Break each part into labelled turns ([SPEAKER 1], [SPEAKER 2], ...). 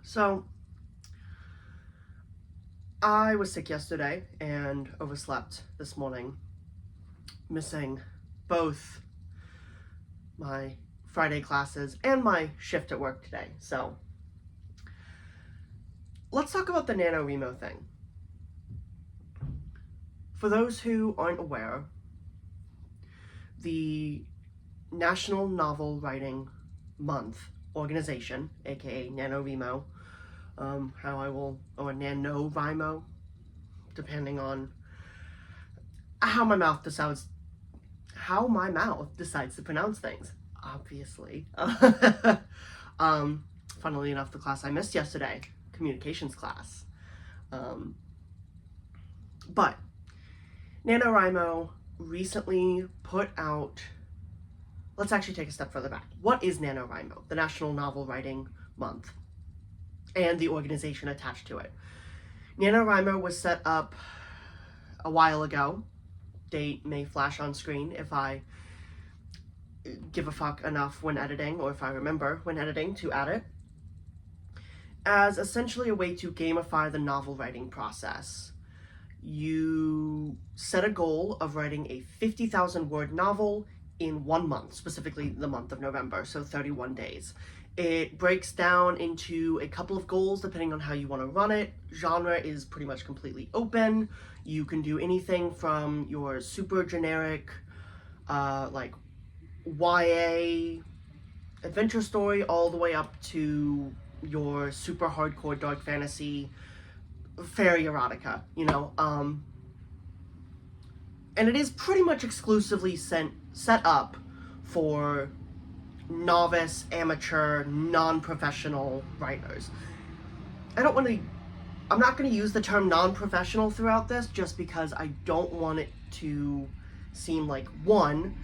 [SPEAKER 1] So, I was sick yesterday and overslept this morning, missing both my Friday classes and my shift at work today. So, let's talk about the NaNoWriMo thing. For those who aren't aware, the National Novel Writing Month organization, aka NaNoWriMo, or NaNoWriMo, depending on how my mouth decides to pronounce things, obviously. Funnily enough, the class I missed yesterday, communications class. But NaNoWriMo recently put out, let's actually take a step further back. What is NaNoWriMo, the National Novel Writing Month, and the organization attached to it? NaNoWriMo was set up a while ago. Date may flash on screen if I give a fuck enough when editing, or if I remember when editing to add it, as essentially a way to gamify the novel writing process. You set a goal of writing a 50,000 word novel in 1 month, specifically the month of November, so 31 days. It breaks down into a couple of goals depending on how you want to run it. Genre is pretty much completely open. You can do anything from your super generic, like YA adventure story, all the way up to your super hardcore dark fantasy fairy erotica, and it is pretty much exclusively set up for novice, amateur, non-professional writers. I'm not going to use the term non-professional throughout this, just because I don't want it to seem like, one,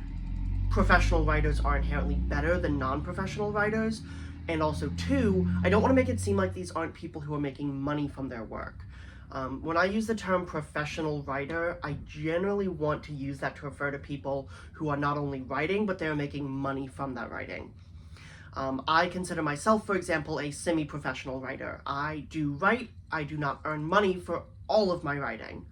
[SPEAKER 1] professional writers are inherently better than non-professional writers, and also two, I don't want to make it seem like these aren't people who are making money from their work. When I use the term professional writer, I generally want to use that to refer to people who are not only writing, but they're making money from that writing. I consider myself, for example, a semi-professional writer. I do write, I do not earn money for all of my writing.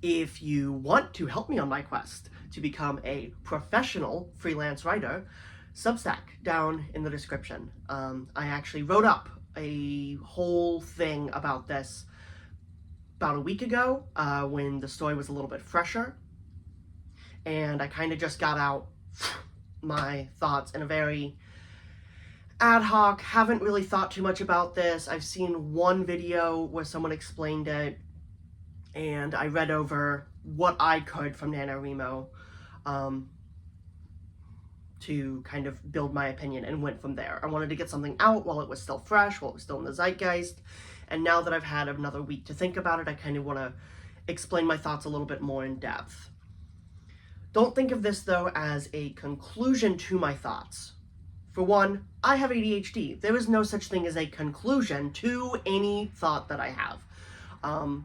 [SPEAKER 1] If you want to help me on my quest to become a professional freelance writer, Substack down in the description. I actually wrote up a whole thing about this about a week ago, when the story was a little bit fresher, and I kind of just got out my thoughts in a very ad hoc, haven't really thought too much about this. I've seen one video where someone explained it, and I read over what I could from NaNoWriMo to kind of build my opinion, and went from there. I wanted to get something out while it was still fresh, while it was still in the zeitgeist, and now that I've had another week to think about it, I kind of want to explain my thoughts a little bit more in depth. Don't think of this, though, as a conclusion to my thoughts. For one, I have ADHD. There is no such thing as a conclusion to any thought that I have. I'm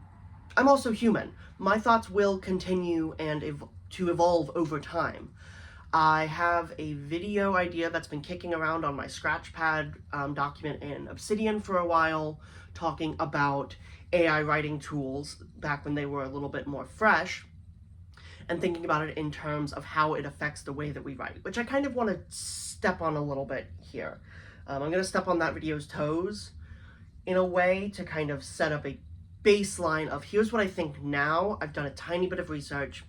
[SPEAKER 1] also human. My thoughts will continue and to evolve over time. I have a video idea that's been kicking around on my Scratchpad document in Obsidian for a while, talking about AI writing tools back when they were a little bit more fresh, and thinking about it in terms of how it affects the way that we write, which I kind of want to step on a little bit here. I'm going to step on that video's toes in a way to kind of set up a baseline of here's what I think now. I've done a tiny bit of research.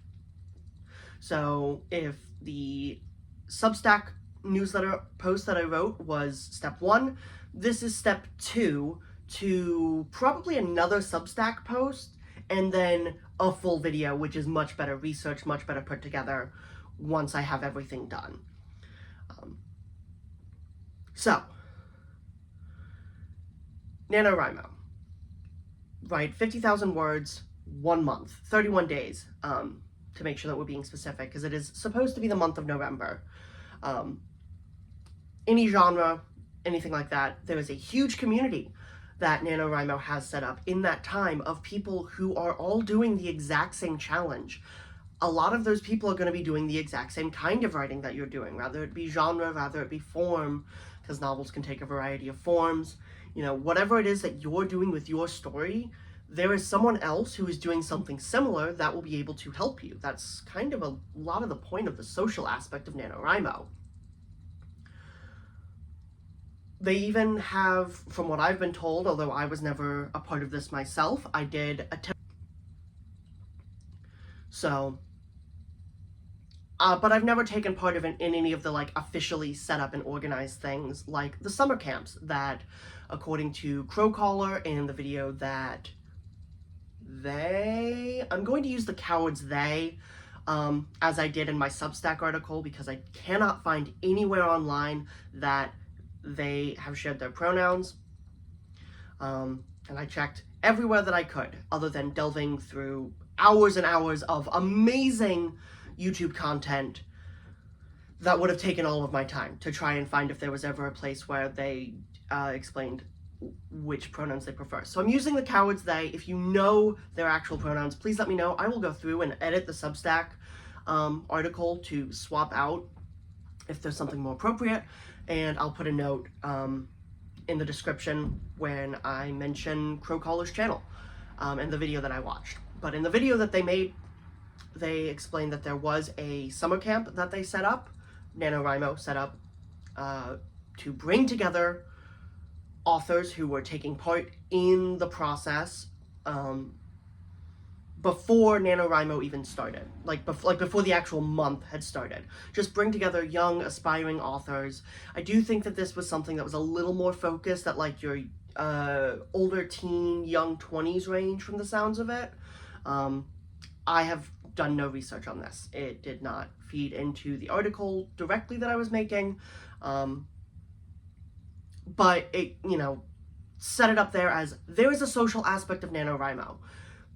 [SPEAKER 1] So if the Substack newsletter post that I wrote was step 1, this is step 2 to probably another Substack post, and then a full video, which is much better research, much better put together once I have everything done. So, NaNoWriMo. Write 50,000 words, 1 month, 31 days, to make sure that we're being specific, because it is supposed to be the month of November. Any genre, anything like that, there is a huge community that NaNoWriMo has set up in that time of people who are all doing the exact same challenge. a lot of those people are going to be doing the exact same kind of writing that you're doing, rather it be genre, rather it be form, because novels can take a variety of forms. You know, whatever it is that you're doing with your story, there is someone else who is doing something similar that will be able to help you. That's kind of a lot of the point of the social aspect of NaNoWriMo. They even have, from what I've been told, although I was never a part of this myself, I did attempt. So, but I've never taken part of in any of the like officially set up and organized things like the summer camps that, according to Crowcaller in the video that I'm going to use the cowards they, as I did in my Substack article, because I cannot find anywhere online that they have shared their pronouns. And I checked everywhere that I could, other than delving through hours and hours of amazing YouTube content that would have taken all of my time to try and find if there was ever a place where they explained which pronouns they prefer. So I'm using the cowards they. If you know their actual pronouns, please let me know. I will go through and edit the Substack article to swap out if there's something more appropriate, and I'll put a note in the description when I mention Crowcaller's channel and the video that I watched. But in the video that they made, they explained that there was a summer camp that they set up, NaNoWriMo set up, to bring together authors who were taking part in the process before NaNoWriMo even started, like before the actual month had started. Just bring together young, aspiring authors. I do think that this was something that was a little more focused at like your older teen, young 20s range from the sounds of it. I have done no research on this. It did not feed into the article directly that I was making, but it, you know, set it up there as there is a social aspect of NaNoWriMo.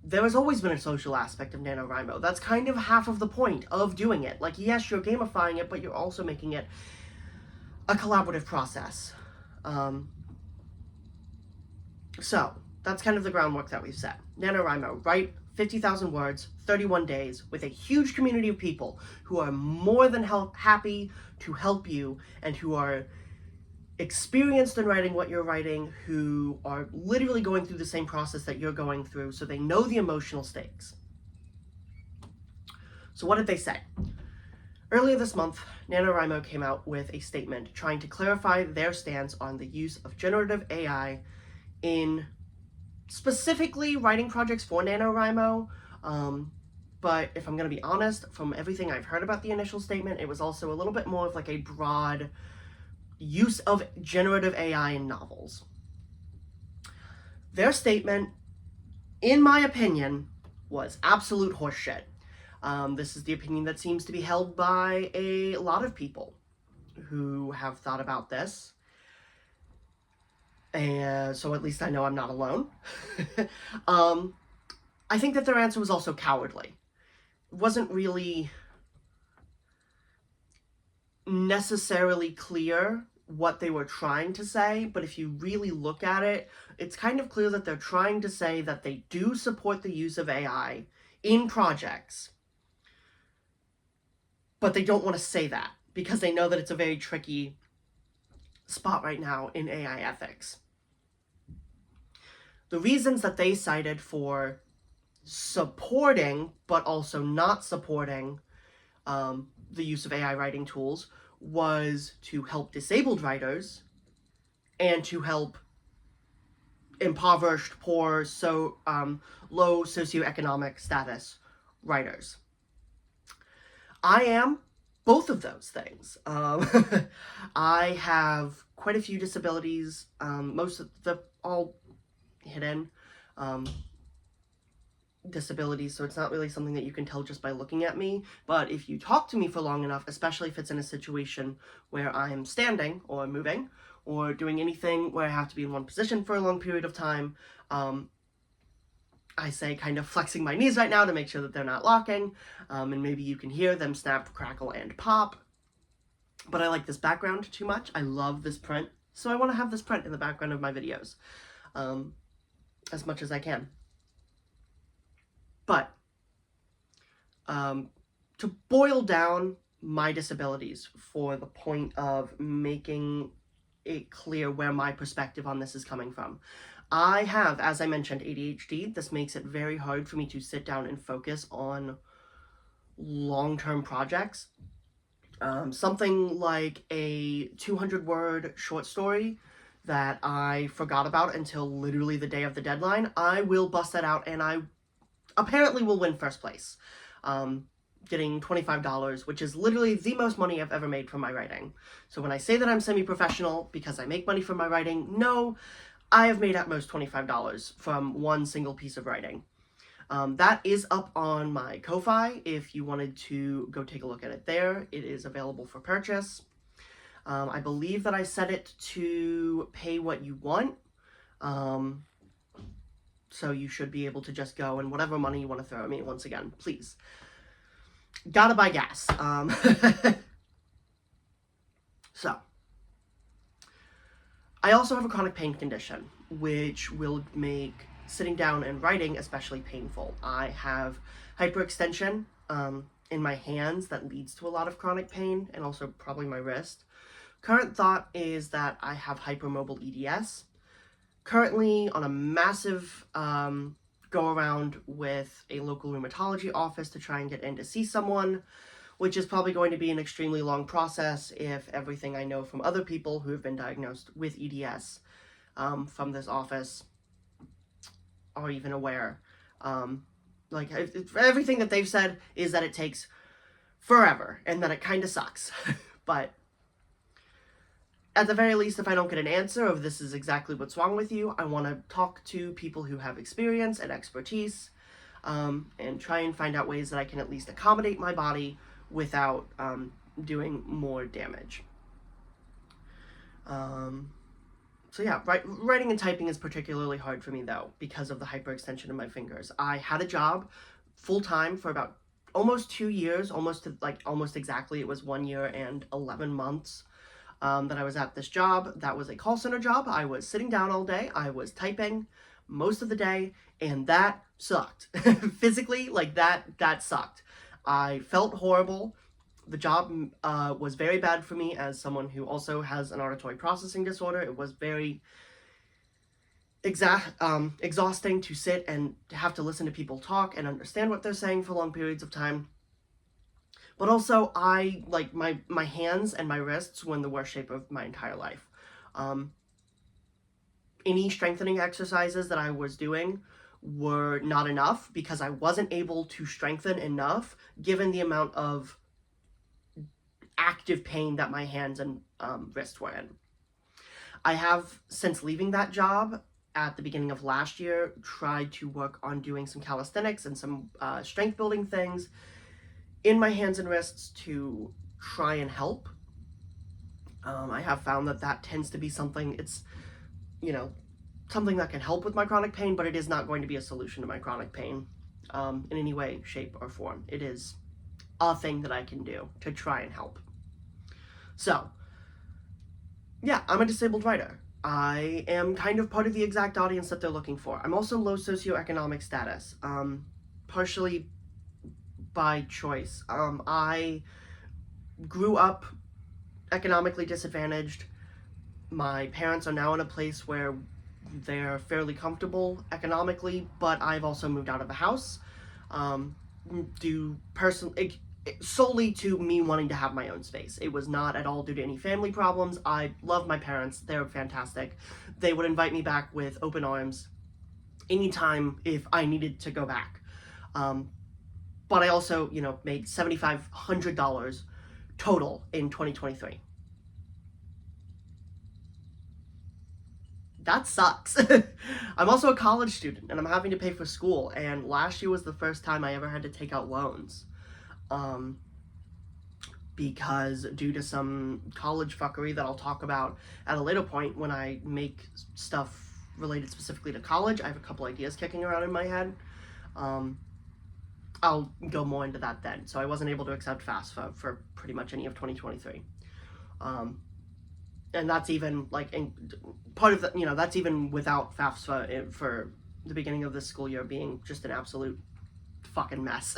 [SPEAKER 1] There has always been a social aspect of NaNoWriMo. That's kind of half of the point of doing it. Like, yes, you're gamifying it, but you're also making it a collaborative process. So, that's kind of the groundwork that we've set. NaNoWriMo, write 50,000 words, 31 days, with a huge community of people who are more than happy to help you and who are experienced in writing what you're writing, who are literally going through the same process that you're going through, so they know the emotional stakes. So what did they say? Earlier this month, NaNoWriMo came out with a statement trying to clarify their stance on the use of generative AI in specifically writing projects for NaNoWriMo, but if I'm going to be honest, from everything I've heard about the initial statement, it was also a little bit more of like a broad use of generative AI in novels. Their statement, in my opinion, was absolute horseshit. This is the opinion that seems to be held by a lot of people who have thought about this. And so at least I know I'm not alone. I think that their answer was also cowardly. It wasn't really necessarily clear what they were trying to say, but if you really look at it, it's kind of clear that they're trying to say that they do support the use of AI in projects, but they don't want to say that because they know that it's a very tricky spot right now in AI ethics. The reasons that they cited for supporting, but also not supporting the use of AI writing tools was to help disabled writers and to help impoverished, poor, low socioeconomic status writers. I am both of those things. I have quite a few disabilities, most of them all hidden disabilities, so it's not really something that you can tell just by looking at me, but if you talk to me for long enough, especially if it's in a situation where I'm standing or moving or doing anything where I have to be in one position for a long period of time, I say kind of flexing my knees right now to make sure that they're not locking, and maybe you can hear them snap, crackle, and pop. But I like this background too much. I love this print, so I want to have this print in the background of my videos as much as I can. But to boil down my disabilities for the point of making it clear where my perspective on this is coming from. I have, as I mentioned, ADHD. This makes it very hard for me to sit down and focus on long-term projects. Something like a 200-word short story that I forgot about until literally the day of the deadline, I will bust that out and I apparently will win first place. Getting $25, which is literally the most money I've ever made from my writing. So when I say that I'm semi-professional because I make money from my writing, no, I have made at most $25 from one single piece of writing. That is up on my Ko-Fi if you wanted to go take a look at it there. It is available for purchase. I believe that I set it to pay what you want. So you should be able to just go and whatever money you want to throw at me, once again, please. Gotta buy gas. So, I also have a chronic pain condition, which will make sitting down and writing especially painful. I have hyperextension in my hands that leads to a lot of chronic pain, and also probably my wrist. Current thought is that I have hypermobile EDS. Currently on a massive go around with a local rheumatology office to try and get in to see someone, which is probably going to be an extremely long process if everything I know from other people who have been diagnosed with EDS from this office are even aware. Like, everything that they've said is that it takes forever and that it kind of sucks. But at the very least, if I don't get an answer of this is exactly what's wrong with you, I want to talk to people who have experience and expertise and try and find out ways that I can at least accommodate my body without doing more damage. So yeah, writing and typing is particularly hard for me though, because of the hyperextension in my fingers. I had a job full-time for about almost 2 years, almost exactly, it was 1 year and 11 months. That I was at this job. That was a call center job. I was sitting down all day. I was typing most of the day, and that sucked. Physically, like that sucked. I felt horrible. The job was very bad for me as someone who also has an auditory processing disorder. It was very exhausting to sit and to have to listen to people talk and understand what they're saying for long periods of time. But also, my hands and my wrists were in the worst shape of my entire life. Any strengthening exercises that I was doing were not enough because I wasn't able to strengthen enough given the amount of active pain that my hands and wrists were in. I have, since leaving that job at the beginning of last year, tried to work on doing some calisthenics and some strength building things in my hands and wrists to try and help. I have found that tends to be something, it's, something that can help with my chronic pain, but it is not going to be a solution to my chronic pain in any way, shape, or form. It is a thing that I can do to try and help. So, yeah, I'm a disabled writer. I am kind of part of the exact audience that they're looking for. I'm also low socioeconomic status, partially by choice. I grew up economically disadvantaged. My parents are now in a place where they're fairly comfortable economically, but I've also moved out of the house solely to me wanting to have my own space. It was not at all due to any family problems. I love my parents. They're fantastic. They would invite me back with open arms anytime if I needed to go back. But I also, made $7,500 total in 2023. That sucks. I'm also a college student, and I'm having to pay for school, and last year was the first time I ever had to take out loans. Because due to some college fuckery that I'll talk about at a later point when I make stuff related specifically to college, I have a couple ideas kicking around in my head. I'll go more into that then. So I wasn't able to accept FAFSA for pretty much any of 2023. And that's even part of the, that's even without FAFSA for the beginning of this school year being just an absolute fucking mess.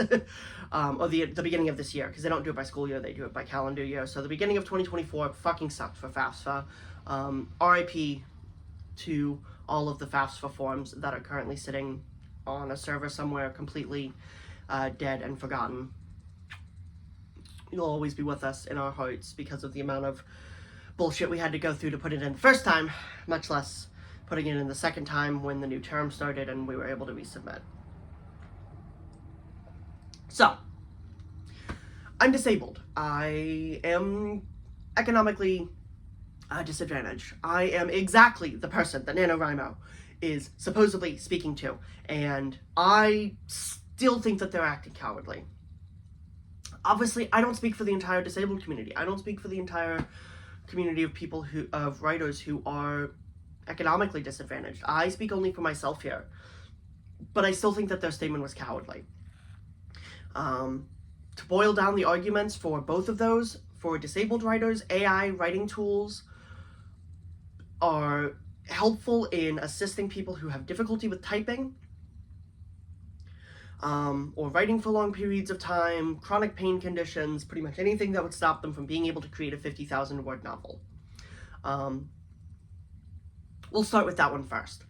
[SPEAKER 1] Or the beginning of this year, because they don't do it by school year, they do it by calendar year. So the beginning of 2024 fucking sucked for FAFSA. RIP to all of the FAFSA forms that are currently sitting on a server somewhere completely dead and forgotten. You'll always be with us in our hearts because of the amount of bullshit we had to go through to put it in the first time, much less putting it in the second time when the new term started and we were able to resubmit. So, I'm disabled. I am economically disadvantaged. I am exactly the person that NaNoWriMo is supposedly speaking to, and I still think that they're acting cowardly. Obviously, I don't speak for the entire disabled community. I don't speak for the entire community of people of writers who are economically disadvantaged. I speak only for myself here. But I still think that their statement was cowardly. To boil down the arguments for both of those, for disabled writers, AI writing tools are helpful in assisting people who have difficulty with typing, or writing for long periods of time, chronic pain conditions, pretty much anything that would stop them from being able to create a 50,000 word novel. We'll start with that one first.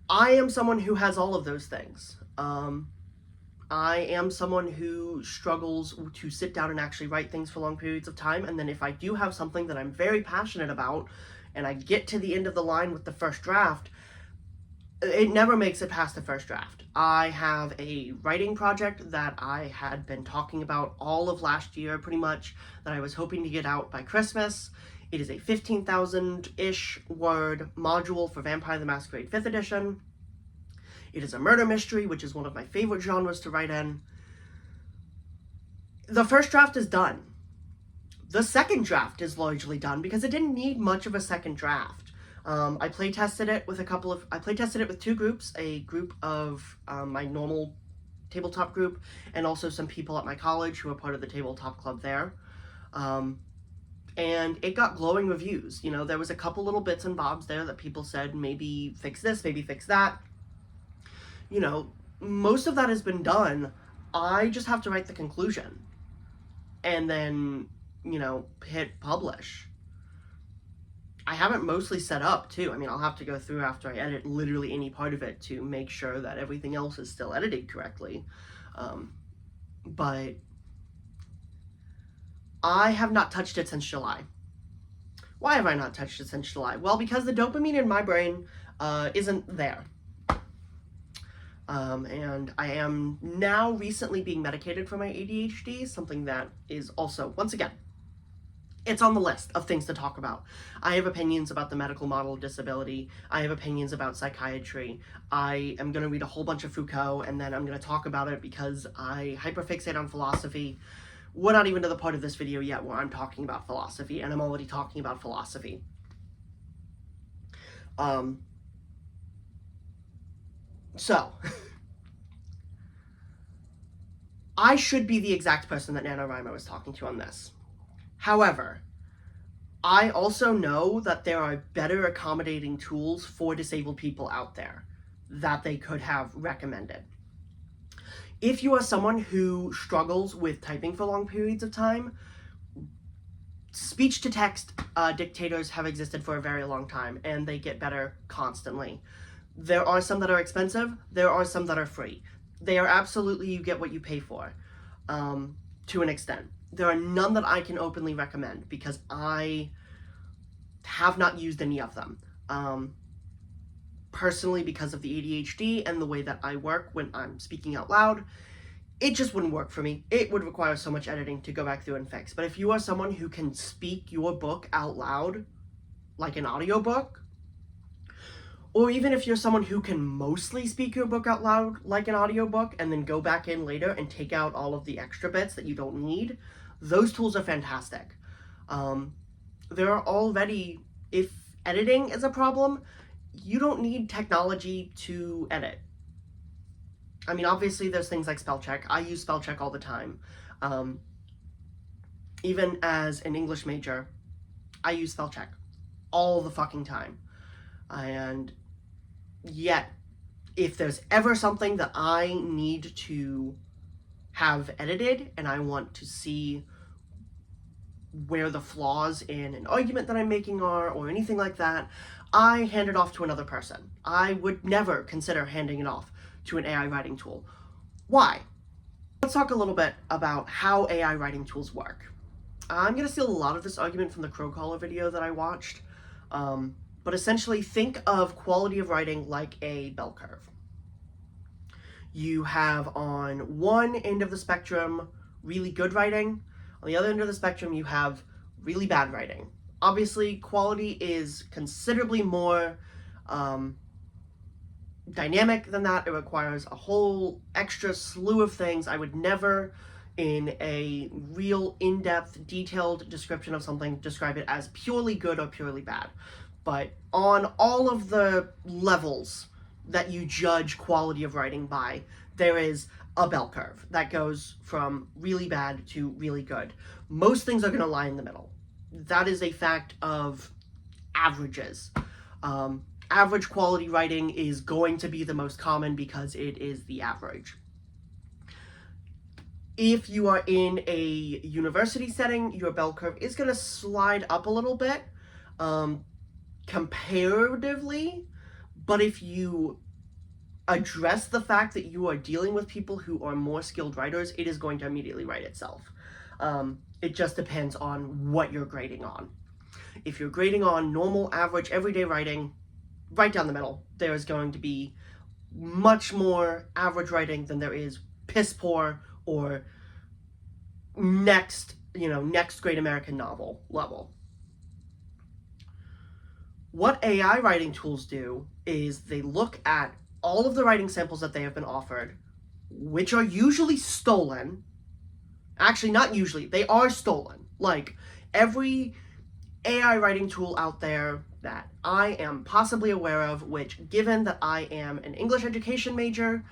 [SPEAKER 1] I am someone who has all of those things. I am someone who struggles to sit down and actually write things for long periods of time, and then if I do have something that I'm very passionate about, and I get to the end of the line with the first draft, it never makes it past the first draft. I have a writing project that I had been talking about all of last year, pretty much, that I was hoping to get out by Christmas. It is a 15,000-ish word module for Vampire the Masquerade 5th edition. It is a murder mystery, which is one of my favorite genres to write in. The first draft is done. The second draft is largely done because it didn't need much of a second draft. I playtested it with two groups, a group of my normal tabletop group, and also some people at my college who are part of the tabletop club there. And it got glowing reviews. You know, there was a couple little bits and bobs there that people said, maybe fix this, maybe fix that. You know, most of that has been done. I just have to write the conclusion. And then, you know, hit publish. I have it mostly set up, too. I mean, I'll have to go through after I edit literally any part of it to make sure that everything else is still edited correctly. But I have not touched it since July. Why have I not touched it since July? Well, because the dopamine in my brain isn't there. And I am now recently being medicated for my ADHD, something that is also, once again, it's on the list of things to talk about. I have opinions about the medical model of disability. I have opinions about psychiatry. I am going to read a whole bunch of Foucault, and then I'm going to talk about it because I hyperfixate on philosophy. We're not even to the part of this video yet where I'm talking about philosophy, and I'm already talking about philosophy. So, I should be the exact person that NaNoWriMo is talking to on this. However, I also know that there are better accommodating tools for disabled people out there that they could have recommended. If you are someone who struggles with typing for long periods of time, speech-to-text dictators have existed for a very long time, and they get better constantly. There are some that are expensive, there are some that are free. They are absolutely, you get what you pay for, to an extent. There are none that I can openly recommend because I have not used any of them. Personally, because of the ADHD and the way that I work when I'm speaking out loud, it just wouldn't work for me. It would require so much editing to go back through and fix. But if you are someone who can speak your book out loud, like an audiobook, or even if you're someone who can mostly speak your book out loud like an audiobook and then go back in later and take out all of the extra bits that you don't need, those tools are fantastic. There are already, if editing is a problem, you don't need technology to edit. I mean, obviously there's things like spell check. I use spell check all the time. Even as an English major, I use spell check all the fucking time. And yet, if there's ever something that I need to have edited and I want to see where the flaws in an argument that I'm making are or anything like that, I hand it off to another person. I would never consider handing it off to an AI writing tool. Why? Let's talk a little bit about how AI writing tools work. I'm going to steal a lot of this argument from the Crow Caller video that I watched, but essentially think of quality of writing like a bell curve. You have on one end of the spectrum really good writing. On the other end of the spectrum, you have really bad writing. Obviously, quality is considerably more dynamic than that. It requires a whole extra slew of things. I would never, in a real in-depth, detailed description of something, describe it as purely good or purely bad. But on all of the levels that you judge quality of writing by, there is a bell curve that goes from really bad to really good. Most things are going to lie in the middle. That is a fact of averages. Average quality writing is going to be the most common because it is the average. If you are in a university setting, your bell curve is going to slide up a little bit comparatively, but if you address the fact that you are dealing with people who are more skilled writers, it is going to immediately write itself. It just depends on what you're grading on. If you're grading on normal, average, everyday writing, right down the middle, there is going to be much more average writing than there is piss poor or next great American novel level. What AI writing tools do is they look at all of the writing samples that they have been offered, which are usually stolen. Actually, not usually, they are stolen. Like, every AI writing tool out there that I am possibly aware of, which, given that I am an English education major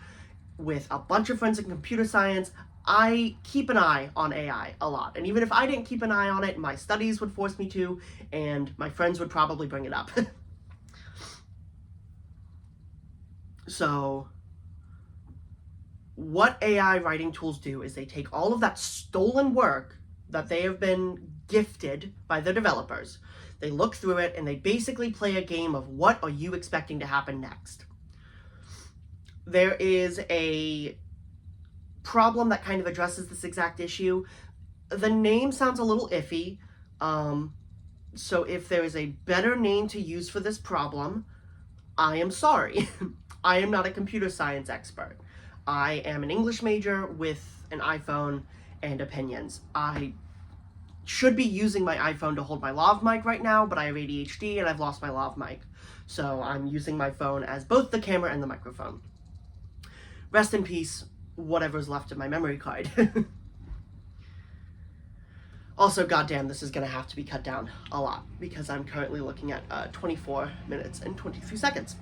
[SPEAKER 1] with a bunch of friends in computer science, I keep an eye on AI a lot. And even if I didn't keep an eye on it, my studies would force me to, and my friends would probably bring it up. So, what AI writing tools do is they take all of that stolen work that they have been gifted by the developers, they look through it, and they basically play a game of what are you expecting to happen next. There is a problem that kind of addresses this exact issue. The name sounds a little iffy, so if there is a better name to use for this problem, I am sorry. I am not a computer science expert. I am an English major with an iPhone and opinions. I should be using my iPhone to hold my lav mic right now, but I have ADHD and I've lost my lav mic. So I'm using my phone as both the camera and the microphone. Rest in peace, whatever's left of my memory card. Also, goddamn, this is going to have to be cut down a lot because I'm currently looking at 24 minutes and 23 seconds.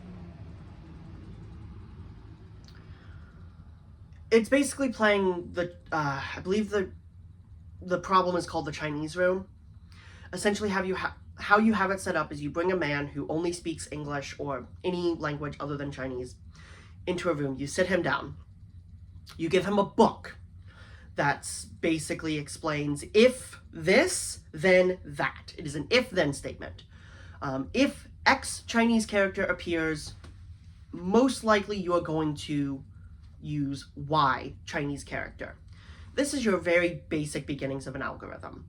[SPEAKER 1] It's basically playing the, I believe the problem is called the Chinese room. Essentially, how you have it set up is you bring a man who only speaks English or any language other than Chinese into a room. You sit him down. You give him a book that basically explains if this, then that. It is an if-then statement. If X Chinese character appears, most likely you are going to use Y Chinese character. This is your very basic beginnings of an algorithm.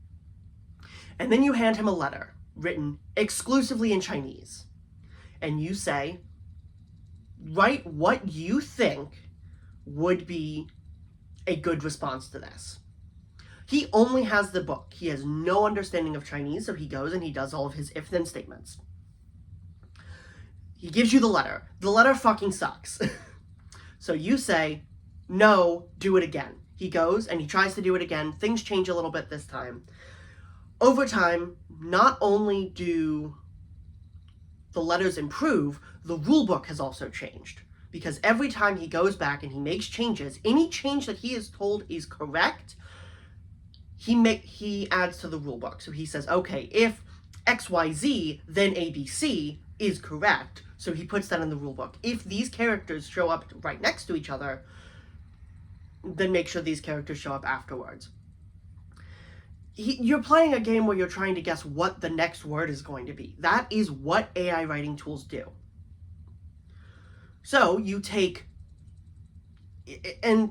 [SPEAKER 1] And then you hand him a letter written exclusively in Chinese. And you say, write what you think would be a good response to this. He only has the book. He has no understanding of Chinese, so he goes and he does all of his if-then statements. He gives you the letter. The letter fucking sucks. So you say, no, do it again. He goes and he tries to do it again. Things change a little bit this time. Over time, not only do the letters improve, the rule book has also changed. Because every time he goes back and he makes changes, any change that he is told is correct, he adds to the rule book. So he says, okay, if XYZ, then ABC is correct. So he puts that in the rule book. If these characters show up right next to each other, then make sure these characters show up afterwards. You're playing a game where you're trying to guess what the next word is going to be. That is what AI writing tools do. So you take, and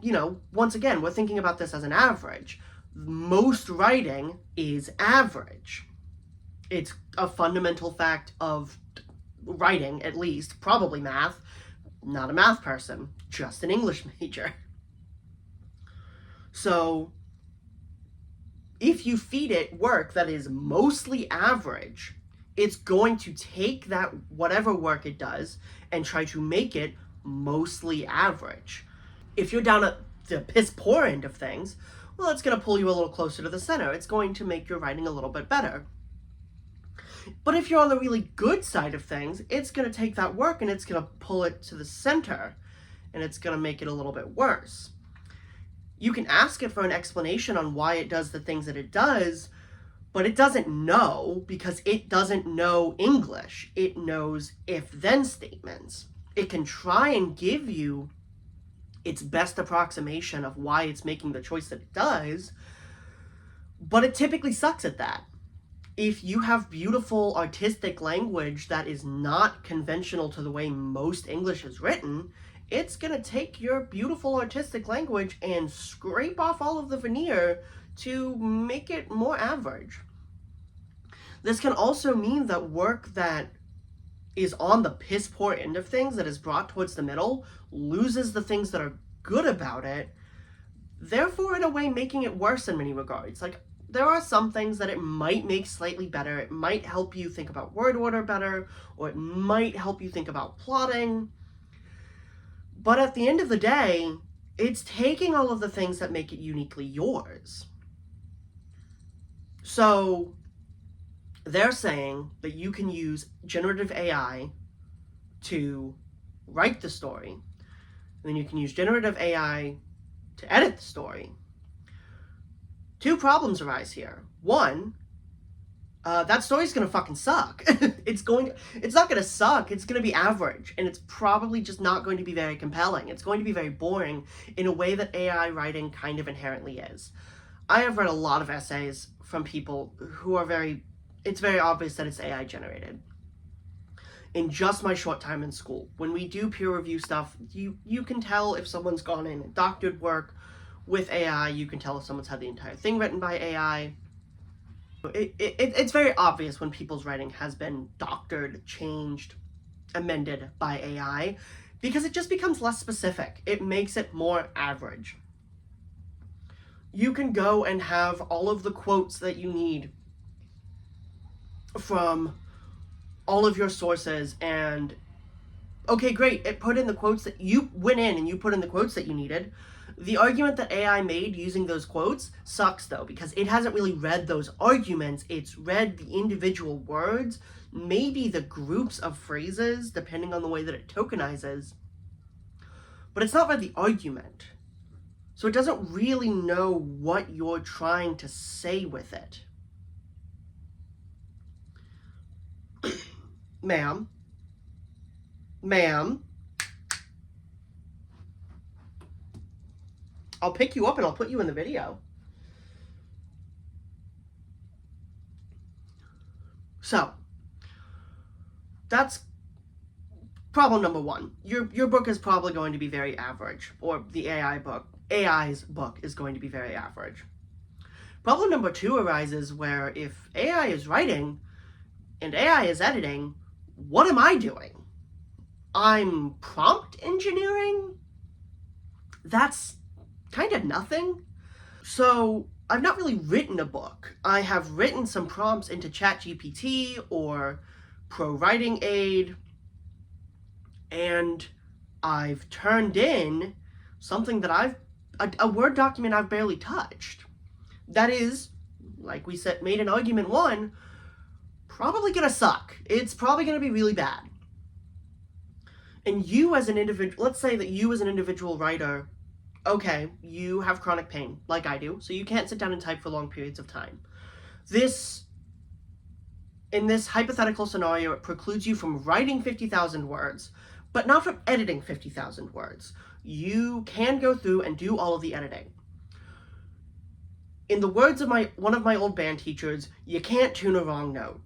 [SPEAKER 1] once again, we're thinking about this as an average. Most writing is average. It's a fundamental fact of writing, at least, probably math. Not a math person, just an English major. So if you feed it work that is mostly average, it's going to take that whatever work it does and try to make it mostly average. If you're down at the piss poor end of things, well, it's going to pull you a little closer to the center. It's going to make your writing a little bit better. But if you're on the really good side of things, it's going to take that work and it's going to pull it to the center, and it's going to make it a little bit worse. You can ask it for an explanation on why it does the things that it does, but it doesn't know because it doesn't know English. It knows if-then statements. It can try and give you its best approximation of why it's making the choice that it does, but it typically sucks at that. If you have beautiful artistic language that is not conventional to the way most English is written, it's going to take your beautiful artistic language and scrape off all of the veneer to make it more average. This can also mean that work that is on the piss poor end of things, that is brought towards the middle, loses the things that are good about it, therefore in a way making it worse in many regards. Like, there are some things that it might make slightly better. It might help you think about word order better, or it might help you think about plotting. But at the end of the day, it's taking all of the things that make it uniquely yours. So they're saying that you can use generative AI to write the story, and then you can use generative AI to edit the story. Two problems arise here. One, that story's gonna fucking suck. It's not gonna suck, it's gonna be average, and it's probably just not going to be very compelling. It's going to be very boring in a way that AI writing kind of inherently is. I have read a lot of essays from people who are it's very obvious that it's AI generated. In just my short time in school, when we do peer review stuff, you can tell if someone's gone in and doctored work with AI, you can tell if someone's had the entire thing written by AI. It's very obvious when people's writing has been doctored, changed, amended by AI, because it just becomes less specific. It makes it more average. You can go and have all of the quotes that you need from all of your sources, and okay, great, it put in the quotes that you went in and you put in the quotes that you needed. The argument that AI made using those quotes sucks, though, because it hasn't really read those arguments. It's read the individual words, maybe the groups of phrases, depending on the way that it tokenizes, but it's not read the argument. So it doesn't really know what you're trying to say with it. Ma'am. I'll pick you up and I'll put you in the video. So, that's problem number one. Your book is probably going to be very average, or the AI's book is going to be very average. Problem number two arises where if AI is writing and AI is editing, what am I doing? I'm prompt engineering? That's kind of nothing. So I've not really written a book. I have written some prompts into ChatGPT or Pro Writing Aid, and I've turned in something that a Word document I've barely touched. That is, like we said, made an argument one, probably gonna suck. It's probably gonna be really bad. And you as an individual, let's say that you as an individual writer, okay, you have chronic pain, like I do, so you can't sit down and type for long periods of time. This In this hypothetical scenario, it precludes you from writing 50,000 words, but not from editing 50,000 words. You can go through and do all of the editing. In the words of one of my old band teachers, you can't tune a wrong note.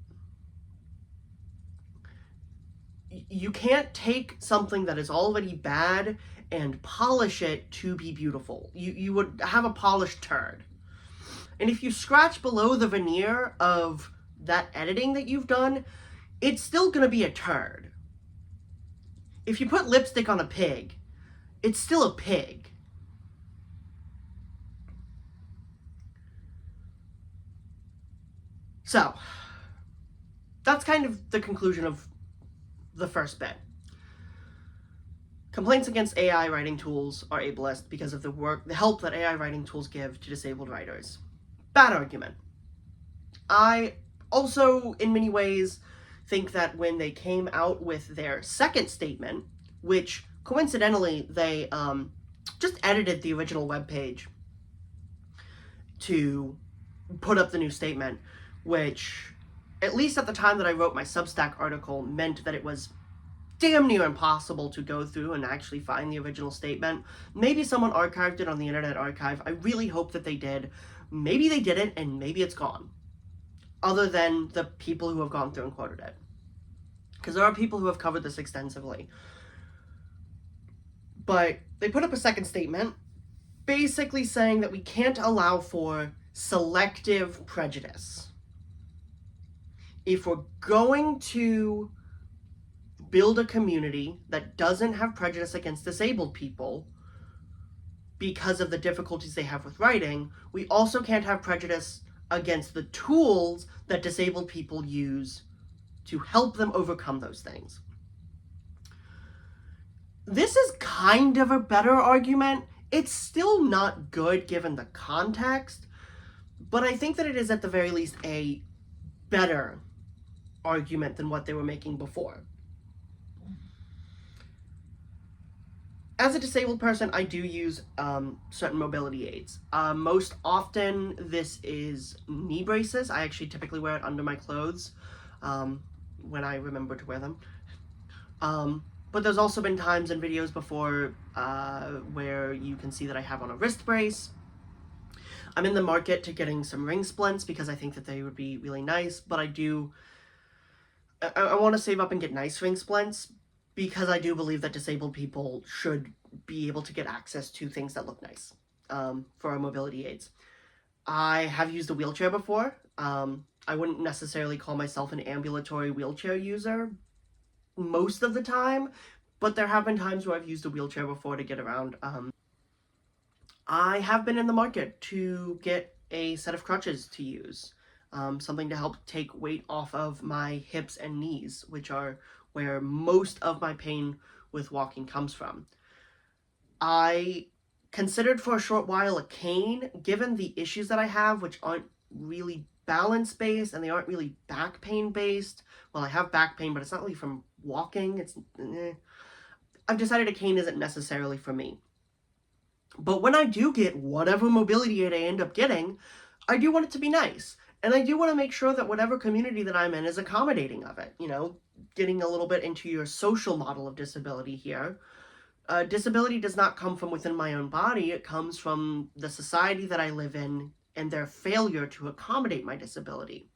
[SPEAKER 1] You can't take something that is already bad and polish it to be beautiful. You would have a polished turd. And if you scratch below the veneer of that editing that you've done, it's still going to be a turd. If you put lipstick on a pig, it's still a pig. So, that's kind of the conclusion of the first bit. Complaints against AI writing tools are ableist because of the help that AI writing tools give to disabled writers. Bad argument. I also, in many ways, think that when they came out with their second statement, which coincidentally they just edited the original webpage to put up the new statement, which, at least at the time that I wrote my Substack article, meant that it was damn near impossible to go through and actually find the original statement. Maybe someone archived it on the Internet Archive. I really hope that they did. Maybe they didn't, and maybe it's gone. Other than the people who have gone through and quoted it. Because there are people who have covered this extensively. But they put up a second statement, basically saying that we can't allow for selective prejudice. If we're going to build a community that doesn't have prejudice against disabled people because of the difficulties they have with writing, we also can't have prejudice against the tools that disabled people use to help them overcome those things. This is kind of a better argument. It's still not good given the context, but I think that it is at the very least a better argument than what they were making before. As a disabled person, I do use certain mobility aids. Most often, this is knee braces. I actually typically wear it under my clothes when I remember to wear them. But there's also been times in videos before where you can see that I have on a wrist brace. I'm in the market to getting some ring splints because I think that they would be really nice, but I want to save up and get nice ring splints because I do believe that disabled people should be able to get access to things that look nice for our mobility aids. I have used a wheelchair before. I wouldn't necessarily call myself an ambulatory wheelchair user most of the time, but there have been times where I've used a wheelchair before to get around. I have been in the market to get a set of crutches to use. Something to help take weight off of my hips and knees, which are where most of my pain with walking comes from. I considered for a short while a cane, given the issues that I have, which aren't really balance-based and they aren't really back pain-based. Well, I have back pain, but it's not really from walking. I've decided a cane isn't necessarily for me. But when I do get whatever mobility aid I end up getting, I do want it to be nice. And I do want to make sure that whatever community that I'm in is accommodating of it. You know, getting a little bit into your social model of disability here. Disability does not come from within my own body. It comes from the society that I live in and their failure to accommodate my disability.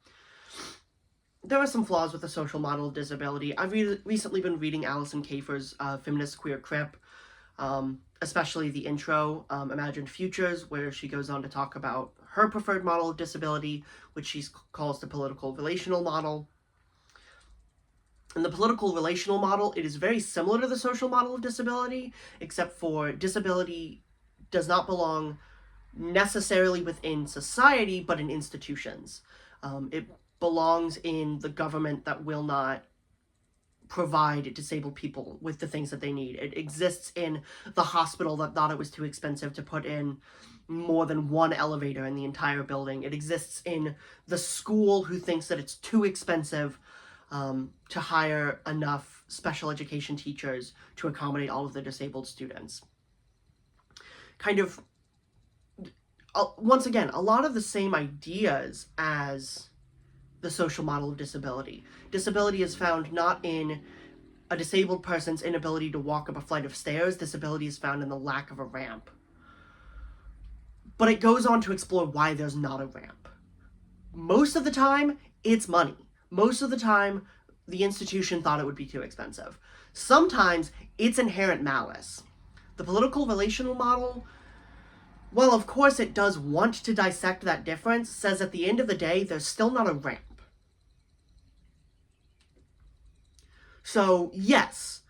[SPEAKER 1] There are some flaws with the social model of disability. I've recently been reading Alison Kafer's Feminist Queer Crip, especially the intro, Imagined Futures, where she goes on to talk about her preferred model of disability, which she calls the political relational model. In the political relational model, it is very similar to the social model of disability, except for disability does not belong necessarily within society, but in institutions. It belongs in the government that will not provide disabled people with the things that they need. It exists in the hospital that thought it was too expensive to put in more than one elevator in the entire building. It exists in the school who thinks that it's too expensive to hire enough special education teachers to accommodate all of the disabled students. Kind of, once again, a lot of the same ideas as the social model of disability. Disability is found not in a disabled person's inability to walk up a flight of stairs. Disability is found in the lack of a ramp. But it goes on to explore why there's not a ramp. Most of the time, it's money. Most of the time, the institution thought it would be too expensive. Sometimes, it's inherent malice. The political relational model, well, of course it does want to dissect that difference, says at the end of the day, there's still not a ramp. So, yes,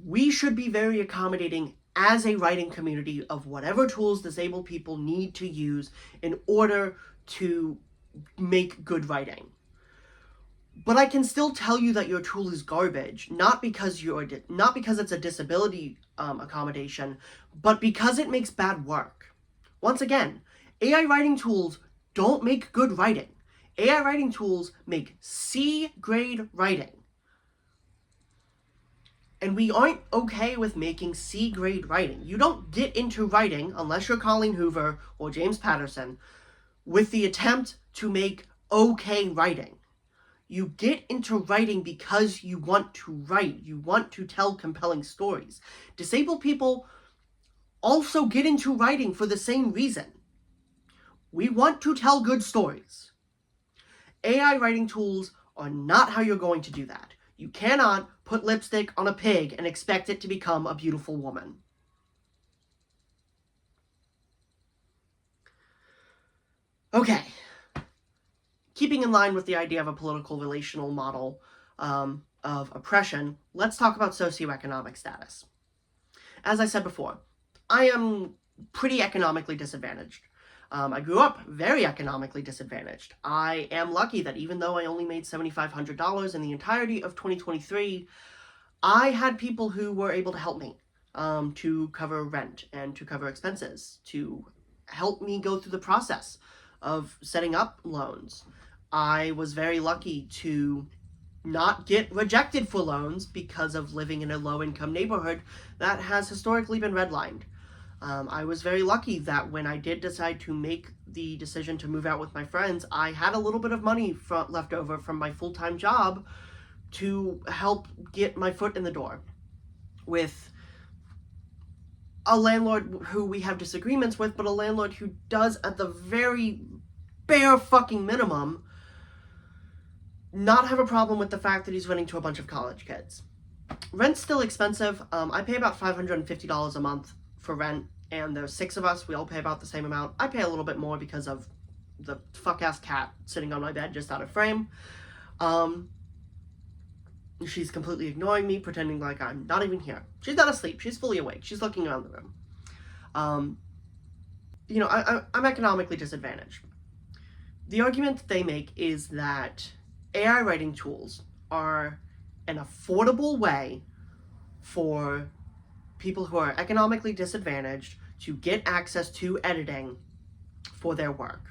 [SPEAKER 1] we should be very accommodating as a writing community of whatever tools disabled people need to use in order to make good writing. But I can still tell you that your tool is garbage, not because it's a disability accommodation, but because it makes bad work. Once again, AI writing tools don't make good writing. AI writing tools make C-grade writing. And we aren't okay with making C-grade writing. You don't get into writing, unless you're Colleen Hoover or James Patterson, with the attempt to make okay writing. You get into writing because you want to write. You want to tell compelling stories. Disabled people also get into writing for the same reason. We want to tell good stories. AI writing tools are not how you're going to do that. You cannot put lipstick on a pig and expect it to become a beautiful woman. Okay. Keeping in line with the idea of a political relational model of oppression, let's talk about socioeconomic status. As I said before, I am pretty economically disadvantaged. I grew up very economically disadvantaged. I am lucky that even though I only made $7,500 in the entirety of 2023, I had people who were able to help me to cover rent and to cover expenses, to help me go through the process of setting up loans. I was very lucky to not get rejected for loans because of living in a low-income neighborhood that has historically been redlined. I was very lucky that when I did decide to make the decision to move out with my friends, I had a little bit of money left over from my full-time job to help get my foot in the door with a landlord who we have disagreements with, but a landlord who does, at the very bare fucking minimum, not have a problem with the fact that he's renting to a bunch of college kids. Rent's still expensive. I pay about $550 a month for rent, and there's 6 of us. We all pay about the same amount. I pay a little bit more because of the fuck-ass cat sitting on my bed just out of frame. She's completely ignoring me, pretending like I'm not even here. She's not asleep. She's fully awake. She's looking around the room. I'm economically disadvantaged. The argument that they make is that AI writing tools are an affordable way for people who are economically disadvantaged to get access to editing for their work.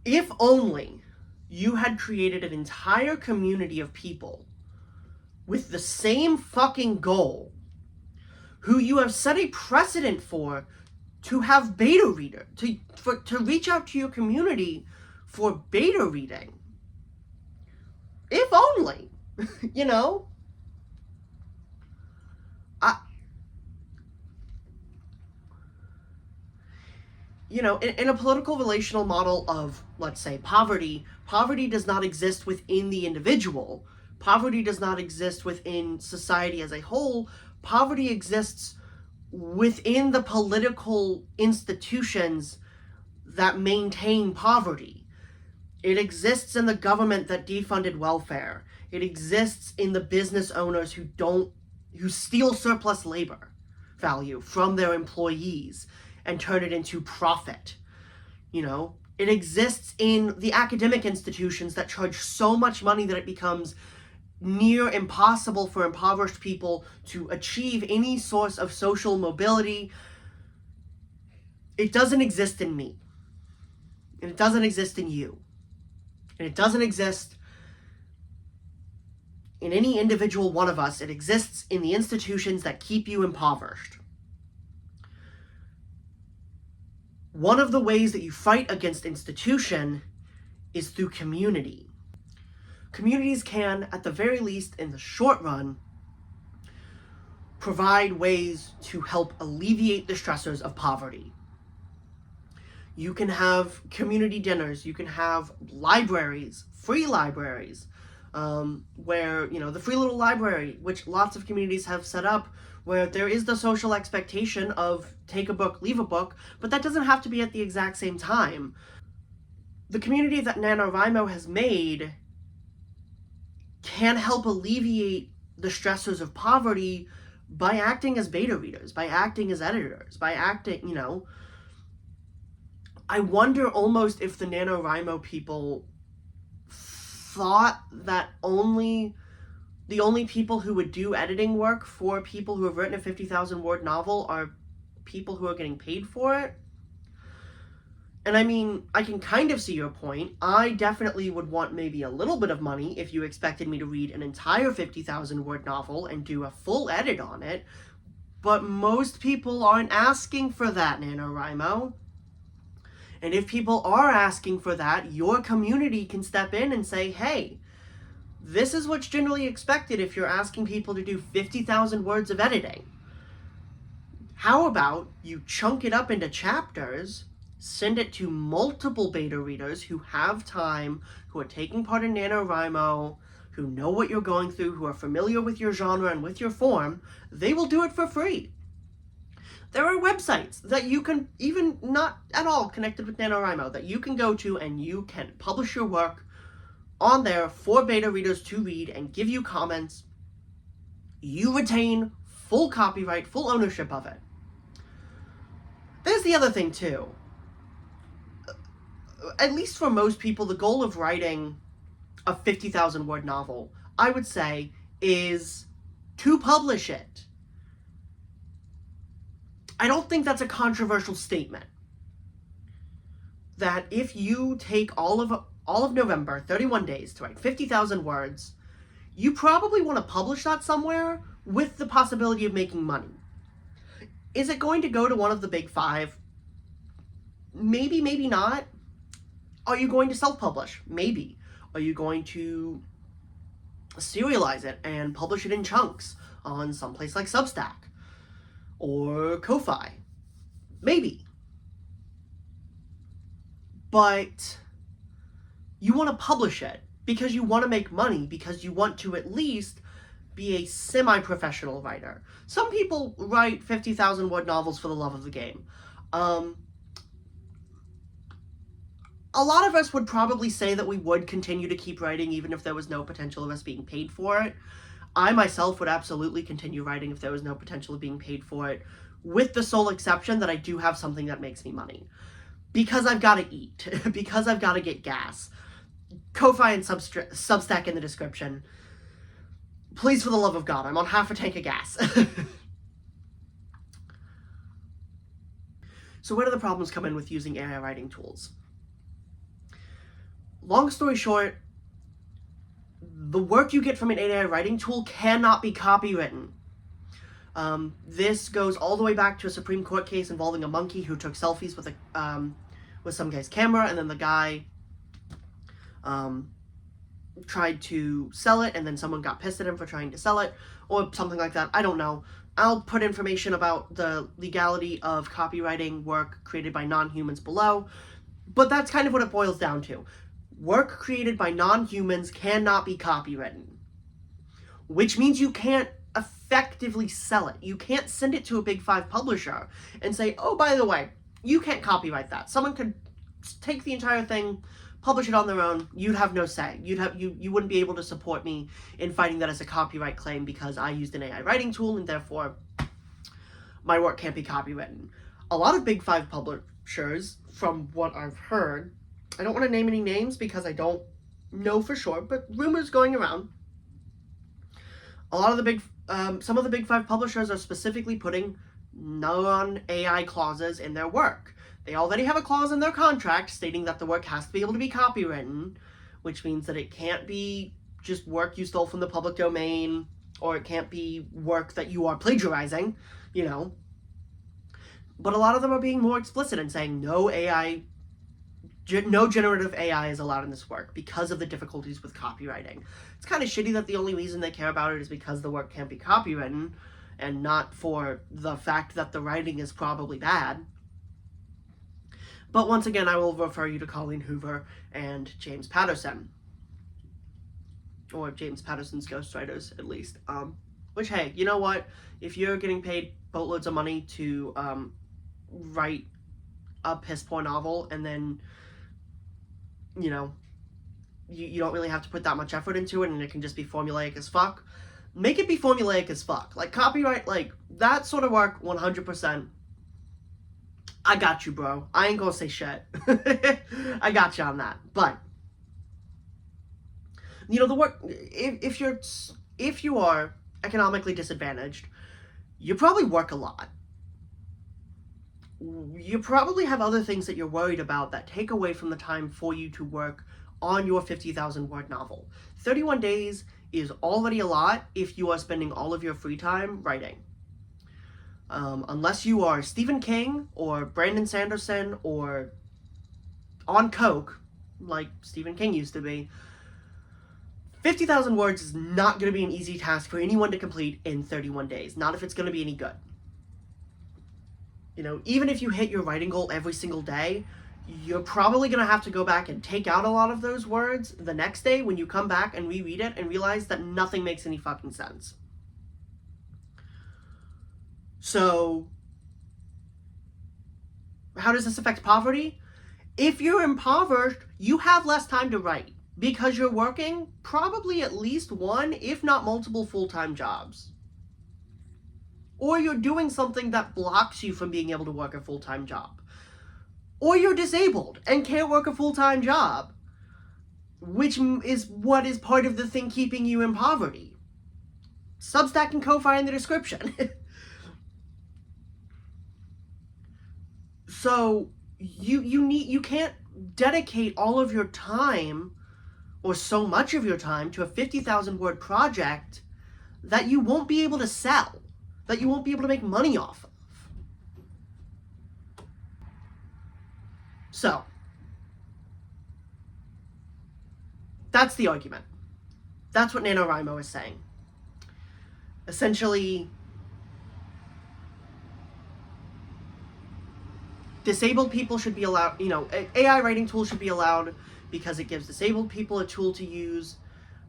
[SPEAKER 1] If only you had created an entire community of people with the same fucking goal, who you have set a precedent for to have beta reader, to reach out to your community for beta reading. If only, in a political relational model of, let's say, poverty does not exist within the individual. Poverty does not exist within society as a whole. Poverty exists within the political institutions that maintain poverty. It exists in the government that defunded welfare. It exists in the business owners who steal surplus labor value from their employees and turn it into profit. It exists in the academic institutions that charge so much money that it becomes near impossible for impoverished people to achieve any source of social mobility. It doesn't exist in me. And it doesn't exist in you. And it doesn't exist in any individual one of us. It exists in the institutions that keep you impoverished. One of the ways that you fight against institution is through community. Communities can, at the very least in the short run, provide ways to help alleviate the stressors of poverty. You can have community dinners, you can have libraries, free libraries, where, the free little library, which lots of communities have set up, where there is the social expectation of take a book, leave a book, but that doesn't have to be at the exact same time. The community that NaNoWriMo has made can help alleviate the stressors of poverty by acting as beta readers, by acting as editors, by acting, I wonder almost if the NaNoWriMo people thought that the only people who would do editing work for people who have written a 50,000 word novel are people who are getting paid for it. And I mean, I can kind of see your point. I definitely would want maybe a little bit of money if you expected me to read an entire 50,000 word novel and do a full edit on it. But most people aren't asking for that, NaNoWriMo. And if people are asking for that, your community can step in and say, hey, this is what's generally expected if you're asking people to do 50,000 words of editing. How about you chunk it up into chapters, send it to multiple beta readers who have time, who are taking part in NaNoWriMo, who know what you're going through, who are familiar with your genre and with your form. They will do it for free. There are websites that you can, even not at all connected with NaNoWriMo, that you can go to and you can publish your work on there for beta readers to read and give you comments. You retain full copyright, full ownership of it. There's the other thing too. At least for most people, the goal of writing a 50,000 word novel, I would say, is to publish it. I don't think that's a controversial statement. That if you take all of November, 31 days to write 50,000 words, you probably want to publish that somewhere with the possibility of making money. Is it going to go to one of the big five? Maybe, maybe not. Are you going to self-publish? Maybe. Are you going to serialize it and publish it in chunks on someplace like Substack or Ko-Fi? Maybe. But you want to publish it because you want to make money, because you want to at least be a semi-professional writer. Some people write 50,000 word novels for the love of the game. A lot of us would probably say that we would continue to keep writing even if there was no potential of us being paid for it. I myself would absolutely continue writing if there was no potential of being paid for it, with the sole exception that I do have something that makes me money. Because I've got to eat. Because I've got to get gas. Ko-Fi and Substack in the description. Please, for the love of God, I'm on half a tank of gas. So where do the problems come in with using AI writing tools? Long story short, the work you get from an AI writing tool cannot be copywritten. This goes all the way back to a Supreme Court case involving a monkey who took selfies with some guy's camera, and then the guy tried to sell it, and then someone got pissed at him for trying to sell it, or something like that. I don't know. I'll put information about the legality of copywriting work created by non-humans below, but that's kind of what it boils down to. Work created by non-humans cannot be copywritten, which means you can't effectively sell it. You can't send it to a big five publisher and say, oh, by the way, you can't copyright that. Someone could take the entire thing, publish it on their own. You'd have no say. You wouldn't be able to support me in fighting that as a copyright claim because I used an AI writing tool and therefore my work can't be copywritten. A lot of big five publishers, from what I've heard, I don't want to name any names because I don't know for sure, but rumors going around. A lot of some of the big five publishers are specifically putting non-AI clauses in their work. They already have a clause in their contract stating that the work has to be able to be copywritten, which means that it can't be just work you stole from the public domain, or it can't be work that you are plagiarizing, But a lot of them are being more explicit and saying no AI No generative AI is allowed in this work because of the difficulties with copywriting. It's kind of shitty that the only reason they care about it is because the work can't be copywritten and not for the fact that the writing is probably bad. But once again, I will refer you to Colleen Hoover and James Patterson. Or James Patterson's ghostwriters, at least. Which, hey, you know what? If you're getting paid boatloads of money to write a piss poor novel and then, you know, you don't really have to put that much effort into it and it can just be formulaic as fuck, make it be formulaic as fuck. Like, copyright, like, that sort of work, 100%. I got you, bro. I ain't gonna say shit. I got you on that. But, you know, the work, if you are economically disadvantaged, you probably work a lot. You probably have other things that you're worried about that take away from the time for you to work on your 50,000 word novel. 31 days is already a lot if you are spending all of your free time writing. Unless you are Stephen King or Brandon Sanderson or on coke, like Stephen King used to be, 50,000 words is not going to be an easy task for anyone to complete in 31 days. Not if it's going to be any good. You know, even if you hit your writing goal every single day, you're probably going to have to go back and take out a lot of those words the next day when you come back and reread it and realize that nothing makes any fucking sense. So, how does this affect poverty? If you're impoverished, you have less time to write because you're working probably at least one, if not multiple full-time jobs. Or you're doing something that blocks you from being able to work a full-time job. Or you're disabled and can't work a full-time job, which is what is part of the thing keeping you in poverty. Substack and Ko-Fi in the description. So you can't dedicate all of your time or so much of your time to a 50,000 word project that you won't be able to sell, that you won't be able to make money off of. So, that's the argument. That's what NaNoWriMo is saying. Essentially, disabled people should be allowed, you know, AI writing tools should be allowed because it gives disabled people a tool to use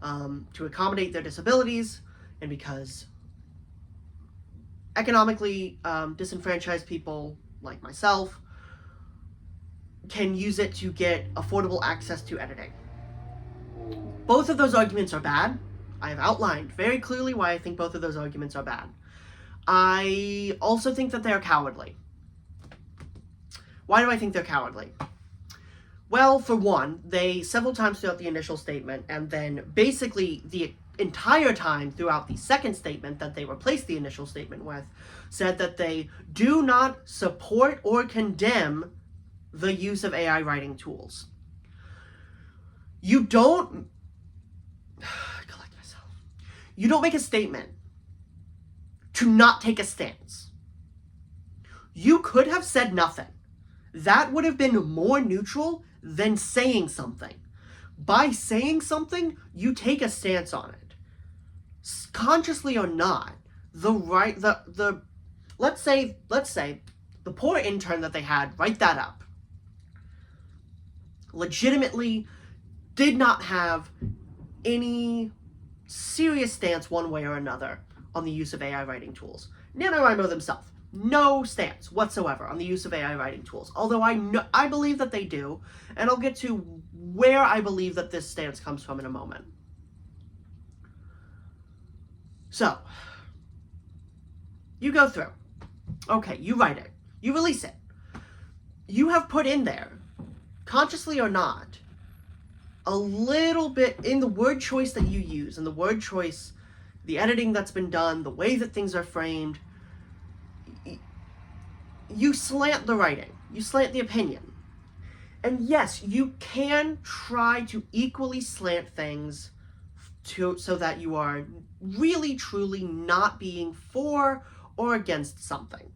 [SPEAKER 1] to accommodate their disabilities, and because economically disenfranchised people like myself can use it to get affordable access to editing. Both of those arguments are bad. I have outlined very clearly why I think both of those arguments are bad. I also think that they are cowardly. Why do I think they're cowardly? Well, for one, they several times throughout the initial statement, and then basically the entire time throughout the second statement that they replaced the initial statement with, said that they do not support or condemn the use of AI writing tools. You don't collect myself. You don't make a statement to not take a stance. You could have said nothing. That would have been more neutral than saying something. By saying something, you take a stance on it. Consciously or not, let's say the poor intern that they had write that up legitimately did not have any serious stance one way or another on the use of AI writing tools. NaNoWriMo themselves, no stance whatsoever on the use of AI writing tools. Although I believe that they do, and I'll get to where I believe that this stance comes from in a moment. So, you go through. Okay, you write it. You release it. You have put in there, consciously or not, a little bit in the word choice that you use, and the word choice, the editing that's been done, the way that things are framed. You slant the writing. You slant the opinion. And yes, you can try to equally slant things so that you are really, truly not being for or against something.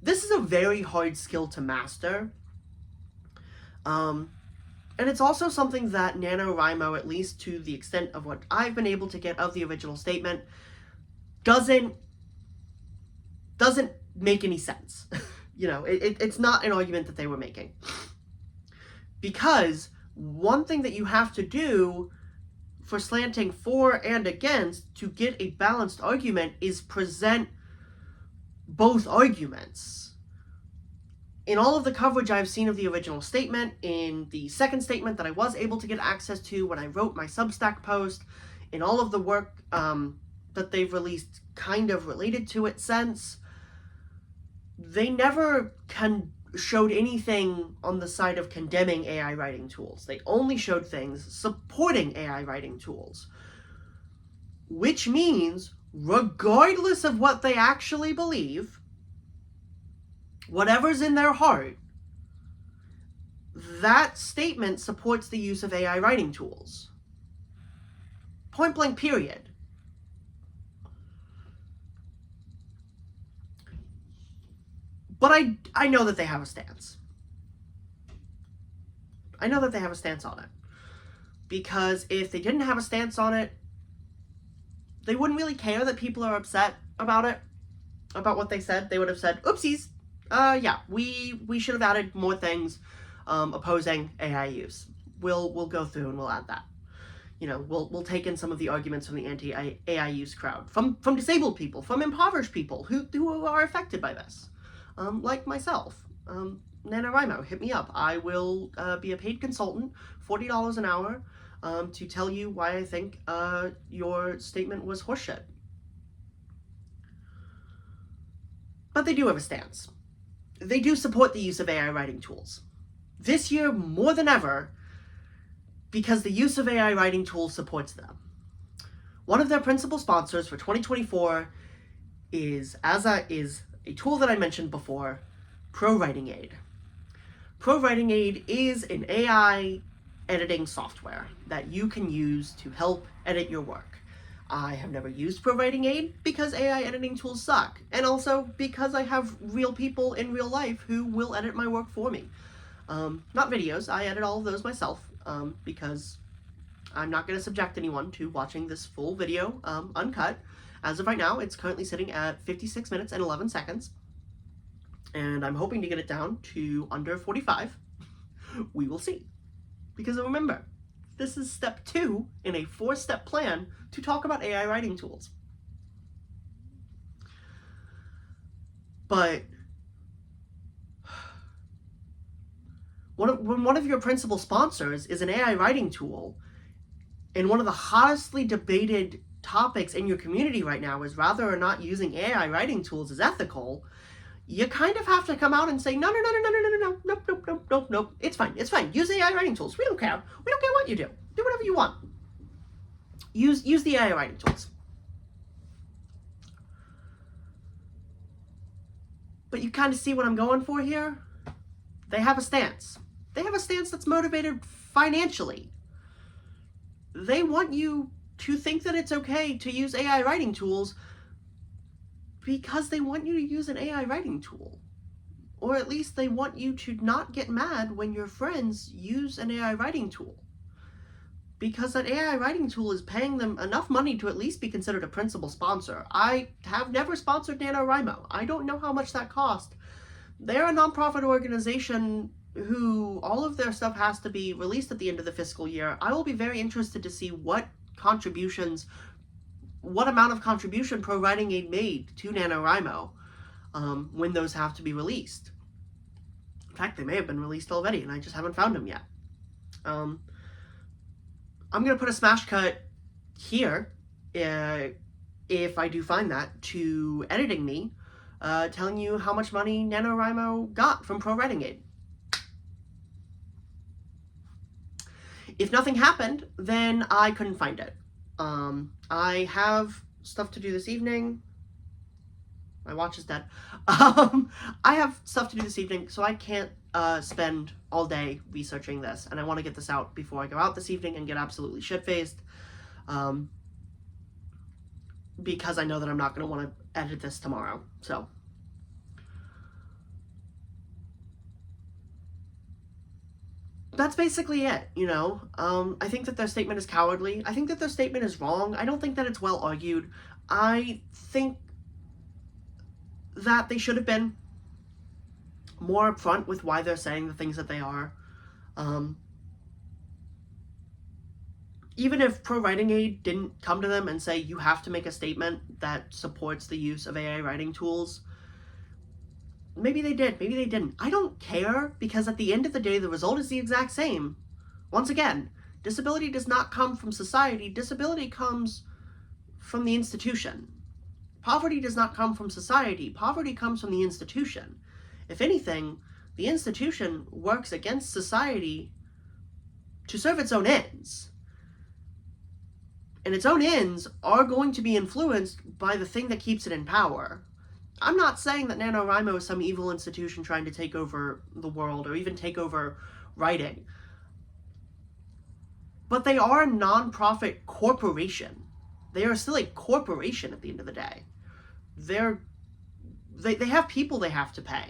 [SPEAKER 1] This is a very hard skill to master. And it's also something that NaNoWriMo, at least to the extent of what I've been able to get of the original statement, doesn't make any sense. It's not an argument that they were making. Because one thing that you have to do for slanting for and against to get a balanced argument is present both arguments. In all of the coverage I've seen of the original statement, in the second statement that I was able to get access to when I wrote my Substack post, in all of the work that they've released kind of related to it since, they never showed anything on the side of condemning AI writing tools. They only showed things supporting AI writing tools. Which means, regardless of what they actually believe, whatever's in their heart, that statement supports the use of AI writing tools. Point blank, period. But I know that they have a stance. I know that they have a stance on it. Because if they didn't have a stance on it, they wouldn't really care that people are upset about it, about what they said. They would have said, oopsies, yeah, we should have added more things opposing AI use. We'll go through and we'll add that. We'll take in some of the arguments from the anti-AI use crowd, from disabled people, from impoverished people who are affected by this. Like myself. NaNoWriMo, hit me up. I will be a paid consultant, $40 an hour, to tell you why I think your statement was horseshit. But they do have a stance. They do support the use of AI writing tools. This year, more than ever, because the use of AI writing tools supports them. One of their principal sponsors for 2024 is a tool that I mentioned before, ProWritingAid. ProWritingAid is an AI editing software that you can use to help edit your work. I have never used ProWritingAid because AI editing tools suck, and also because I have real people in real life who will edit my work for me. Not videos, I edit all of those myself, because I'm not going to subject anyone to watching this full video uncut. As of right now, it's currently sitting at 56 minutes and 11 seconds, and I'm hoping to get it down to under 45. We will see. Because remember, this is step 2 in a 4-step plan to talk about AI writing tools. But when one of your principal sponsors is an AI writing tool, and one of the hottestly debated topics in your community right now is whether or not using AI writing tools is ethical, you kind of have to come out and say, no, nope, it's fine, use AI writing tools, we don't care what you do whatever you want, use the AI writing tools. But you kind of see what I'm going for here. They have a stance that's motivated financially. They want you to think that it's okay to use AI writing tools because they want you to use an AI writing tool. Or at least they want you to not get mad when your friends use an AI writing tool. Because that AI writing tool is paying them enough money to at least be considered a principal sponsor. I have never sponsored NaNoWriMo. I don't know how much that cost. They're a nonprofit organization who all of their stuff has to be released at the end of the fiscal year. I will be very interested to see what amount of contribution ProWritingAid made to NaNoWriMo when those have to be released. In fact, they may have been released already and I just haven't found them yet. I'm going to put a smash cut here, if I do find that, to editing me, telling you how much money NaNoWriMo got from ProWritingAid. If nothing happened, then I couldn't find it. I have stuff to do this evening. My watch is dead. I have stuff to do this evening, so I can't spend all day researching this, and I want to get this out before I go out this evening and get absolutely shit-faced, because I know that I'm not going to want to edit this tomorrow, so. that's basically it, you know. I think that their statement is cowardly. I think that their statement is wrong. I don't think that it's well argued. I think that they should have been more upfront with why they're saying the things that they are. Even if Pro Writing Aid didn't come to them and say, you have to make a statement that supports the use of AI writing tools, maybe they did, maybe they didn't. I don't care, because at the end of the day, the result is the exact same. Once again, disability does not come from society. Disability comes from the institution. Poverty does not come from society. Poverty comes from the institution. If anything, the institution works against society to serve its own ends. And its own ends are going to be influenced by the thing that keeps it in power. I'm not saying that NaNoWriMo is some evil institution trying to take over the world or even take over writing. But they are a non-profit corporation. They are still a corporation at the end of the day. They have people they have to pay.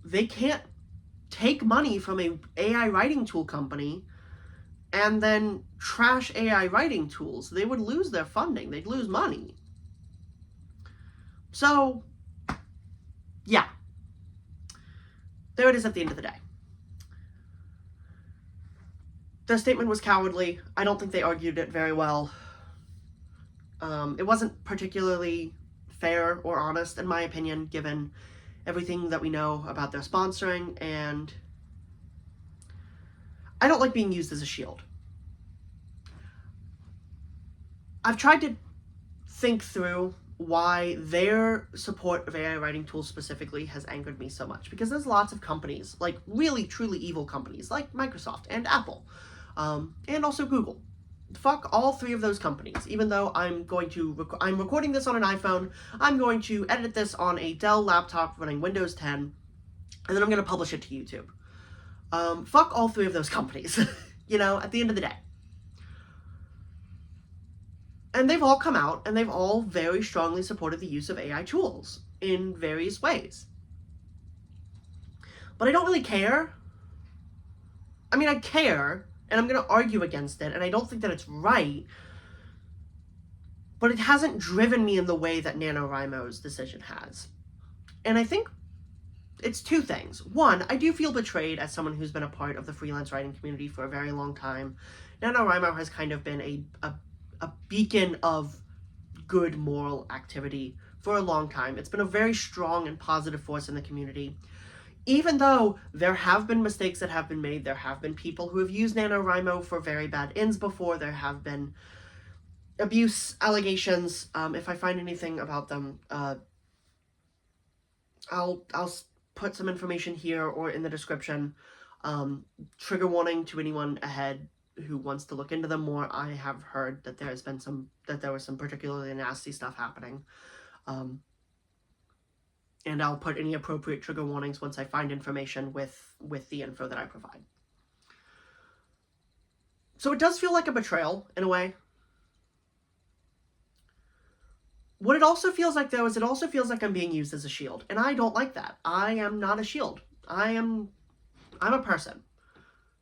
[SPEAKER 1] They can't take money from a AI writing tool company and then trash AI writing tools. They would lose their funding. They'd lose money. So, yeah. There it is at the end of the day. Their statement was cowardly. I don't think they argued it very well. It wasn't particularly fair or honest, in my opinion, given everything that we know about their sponsoring, and I don't like being used as a shield. I've tried to think through why their support of AI writing tools specifically has angered me so much, because there's lots of companies, like really truly evil companies, like Microsoft and Apple, and also Google. Fuck all three of those companies. Even though I'm recording this on an iPhone, I'm going to edit this on a Dell laptop running Windows 10, and then I'm going to publish it to YouTube. Fuck all three of those companies, you know, at the end of the day. And they've all come out, and they've all very strongly supported the use of AI tools in various ways. But I don't really care. I mean, I care, and I'm going to argue against it, and I don't think that it's right, but it hasn't driven me in the way that NaNoWriMo's decision has. And I think it's two things. One, I do feel betrayed as someone who's been a part of the freelance writing community for a very long time. NaNoWriMo has kind of been a beacon of good moral activity for a long time. It's been a very strong and positive force in the community. Even though there have been mistakes that have been made, there have been people who have used NaNoWriMo for very bad ends before, there have been abuse allegations. If I find anything about them, I'll put some information here or in the description. Trigger warning to anyone ahead who wants to look into them more. I have heard that there was some particularly nasty stuff happening. And I'll put any appropriate trigger warnings once I find information with the info that I provide. So it does feel like a betrayal, in a way. What it also feels like, though, is it also feels like I'm being used as a shield. And I don't like that. I am not a shield. I'm a person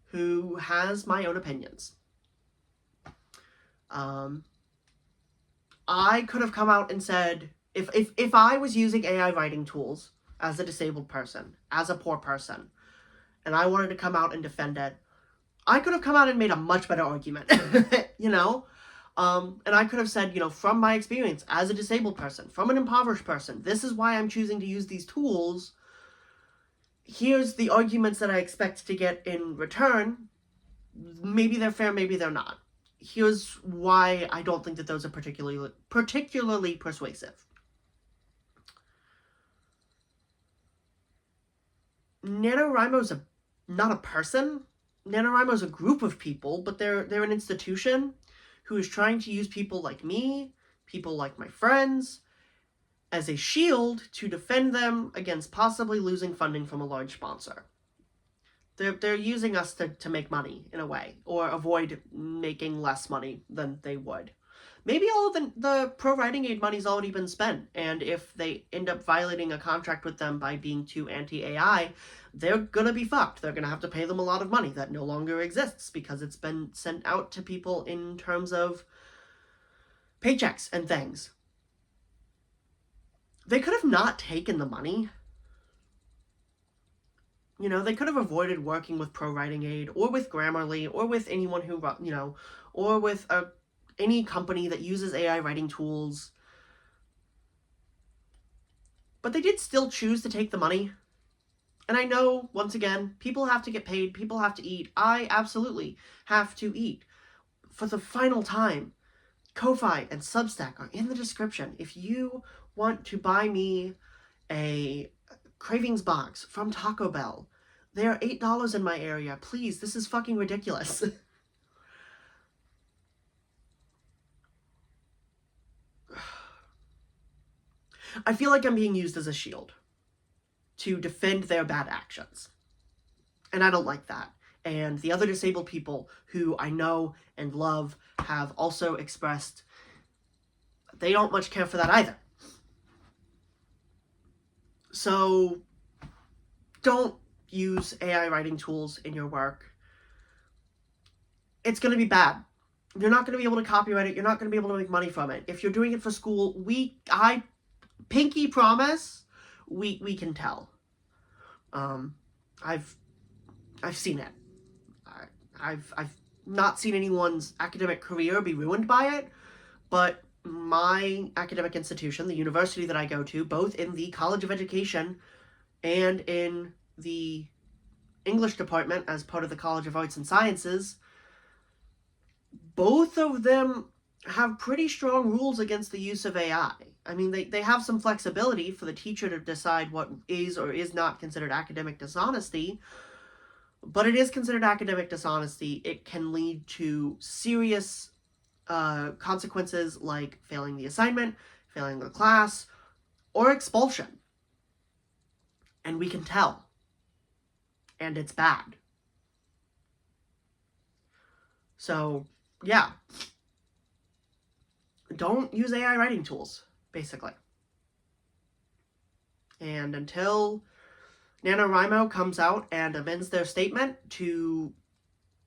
[SPEAKER 1] who has my own opinions. I could have come out and said, if I was using AI writing tools as a disabled person, as a poor person, and I wanted to come out and defend it, I could have come out and made a much better argument, you know? And I could have said, you know, from my experience as a disabled person, from an impoverished person, this is why I'm choosing to use these tools. Here's the arguments that I expect to get in return. Maybe they're fair, maybe they're not. Here's why I don't think that those are particularly persuasive. NaNoWriMo's not a person. NaNoWriMo's a group of people, but they're an institution who is trying to use people like me, people like my friends, as a shield to defend them against possibly losing funding from a large sponsor. They're using us to make money, in a way, or avoid making less money than they would. maybe all of the pro writing aid money's already been spent, and if they end up violating a contract with them by being too anti-AI, they're gonna be fucked. They're gonna have to pay them a lot of money that no longer exists because it's been sent out to people in terms of paychecks and things. They could have not taken the money. You know, they could have avoided working with Pro Writing Aid or with Grammarly or with anyone who, you know, or with any company that uses AI writing tools. But they did still choose to take the money. And I know, once again, people have to get paid, people have to eat. I absolutely have to eat. For the final time, Ko-Fi and Substack are in the description. If you want to buy me a Cravings box from Taco Bell, they are $8 in my area. Please, this is fucking ridiculous. I feel like I'm being used as a shield to defend their bad actions. And I don't like that. And the other disabled people who I know and love have also expressed they don't much care for that either. So don't use AI writing tools in your work. It's going to be bad. You're not going to be able to copyright it. You're not going to be able to make money from it. If you're doing it for school, I pinky promise, we can tell. I've seen it. I've not seen anyone's academic career be ruined by it, but my academic institution, the university that I go to, both in the College of Education and in the English department as part of the College of Arts and Sciences, both of them have pretty strong rules against the use of AI. I mean, they have some flexibility for the teacher to decide what is or is not considered academic dishonesty, but it is considered academic dishonesty. It can lead to serious consequences like failing the assignment, failing the class, or expulsion. And we can tell. And it's bad. So, yeah. Don't use AI writing tools, basically. And until NaNoWriMo comes out and amends their statement to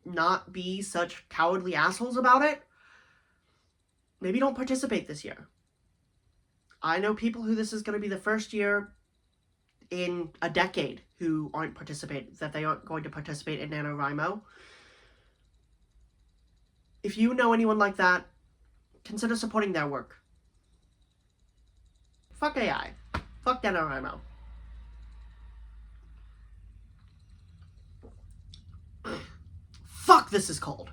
[SPEAKER 1] not be such cowardly assholes about it, maybe don't participate this year. I know people who this is going to be the first year in a decade who aren't going to participate in NaNoWriMo. If you know anyone like that, consider supporting their work. Fuck AI. Fuck NaNoWriMo. Fuck, this is cold.